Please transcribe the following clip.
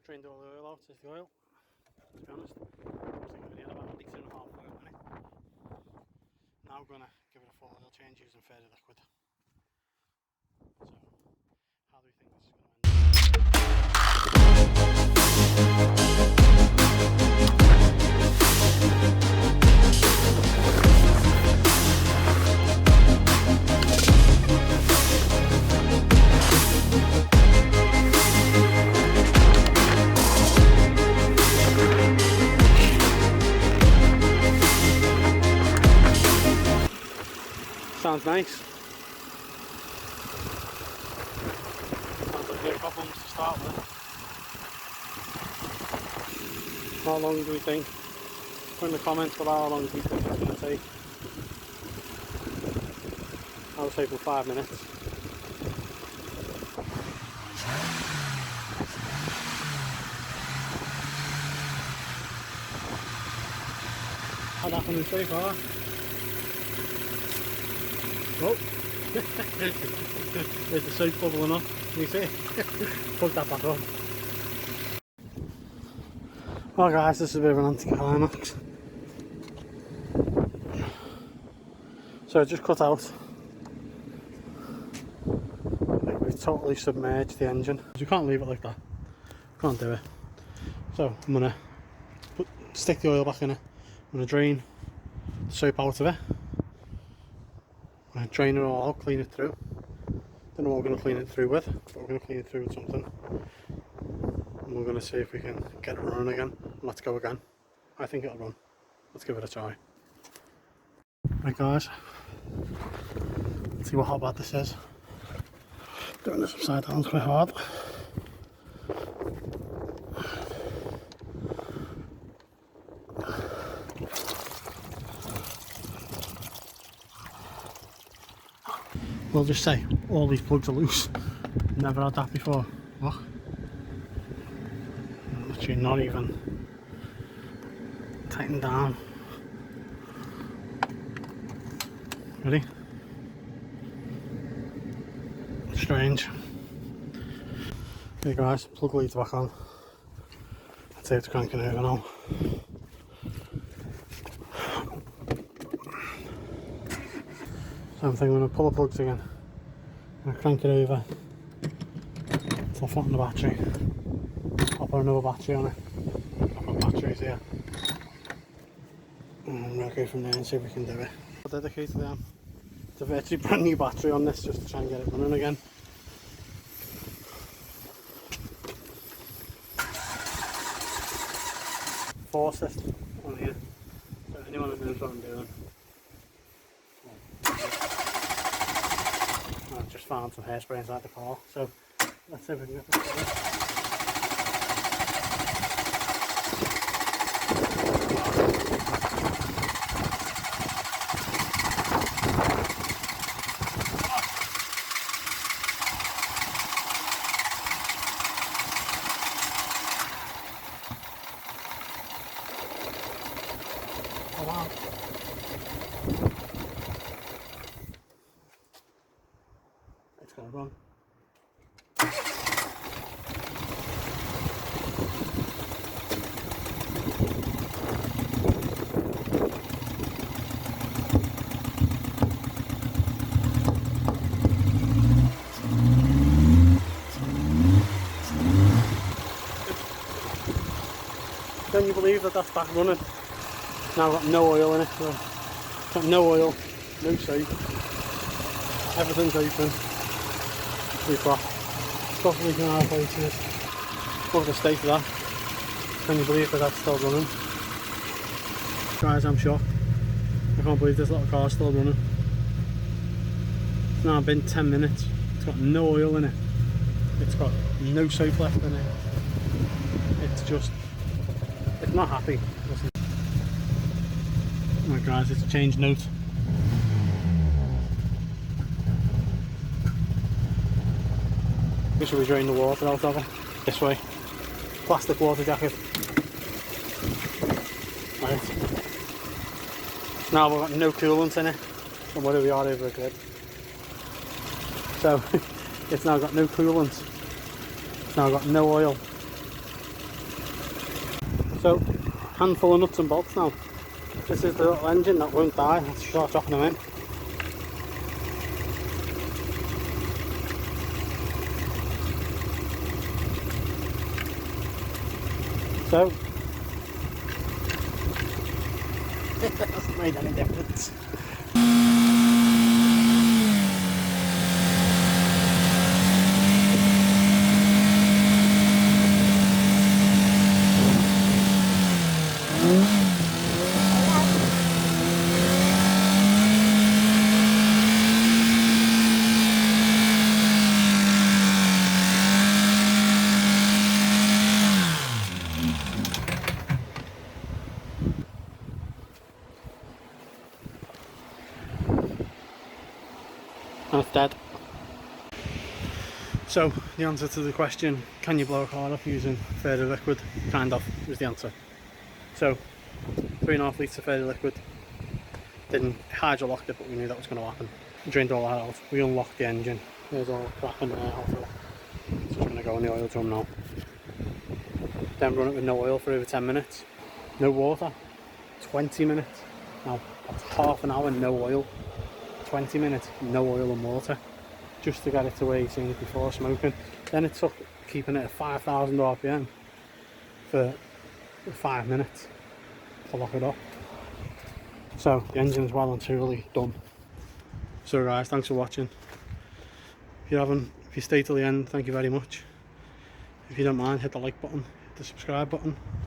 Drained all the oil out, is the oil, to be honest. Looks like we had about 1.5 litres worth in it. Now I'm going to give it a full oil change using fairy liquid. So, how do we think this is going to end? Sounds nice. Sounds like no problems to start with. How long do we think? Put in the comments below how long do you think it's going to take. I was hoping 5 minutes. How's that coming so far? Oh, there's the soap bubbling up. Can you see? Plug that back up. Well guys, this is a bit of an anticlimax. So I just cut out. I think we've totally submerged the engine. You can't leave it like that. Can't do it. So I'm gonna stick the oil back in it. I'm gonna drain the soap out of it. I'm going to drain it all out, clean it through. Don't know what we're going to clean it through with, but we're going to clean it through with something. And we're going to see if we can get it running again. Let's go again. I think it'll run. Let's give it a try. Right guys, let's see how bad this is. Doing this upside down is quite hard. We'll just say all these plugs are loose. Never had that before. Look. Literally not even tightened down. Ready? Strange. Okay guys, plug leads back on. Let's see if it's cranking over now. So I'm thinking I'm going to pull the plugs again. I'm going to crank it over until flatten the battery. I'll put another battery on it. I've got batteries here. And I'm going to go from there and see if we can do it. I'll dedicate to them. It's a virtually brand new battery on this just to try and get it running again. Force system on here. So anyone who knows what I'm doing. I've just found some hairspray inside the car, so let's see if we can get this going. Oh wow. It's going to run. Can you believe that that's back running? Now I've got no oil in it, so got no oil, no soap, everything's open. We've got stuff leaking out of places. Look at the state of that. Can you believe that that's still running? Guys, I'm shocked. I can't believe this little car's still running. It's now been 10 minutes. It's got no oil in it. It's got no soap left in it. It's just, it's not happy. Right guys, it's a change note. This will drain the water out of it. This way. Plastic water jacket. Right. Now we've got no coolant in it. From where we are over a grid. So it's now got no coolant. It's now got no oil. So, handful of nuts and bolts now. This is the little engine that won't die. Let's start dropping them in. So, it hasn't made any difference. And it's dead. So the answer to the question, can you blow a car up using fairy liquid? Kind of, was the answer. So 3.5 litres of fairy liquid. Didn't hydrolocked it, but we knew that was going to happen. We drained all that out. We unlocked the engine. There's all the crap in there. It's just going to go in the oil drum now. Then run it with no oil for over 10 minutes. No water. 20 minutes. Now that's half an hour, no oil. 20 minutes, no oil and water, just to get it to where you've seen it before, smoking. Then it took keeping it at 5,000 RPM for 5 minutes to lock it up. So the engine's well and truly done. So guys, thanks for watching. If you stayed till the end, thank you very much. If you don't mind, hit the like button, hit the subscribe button.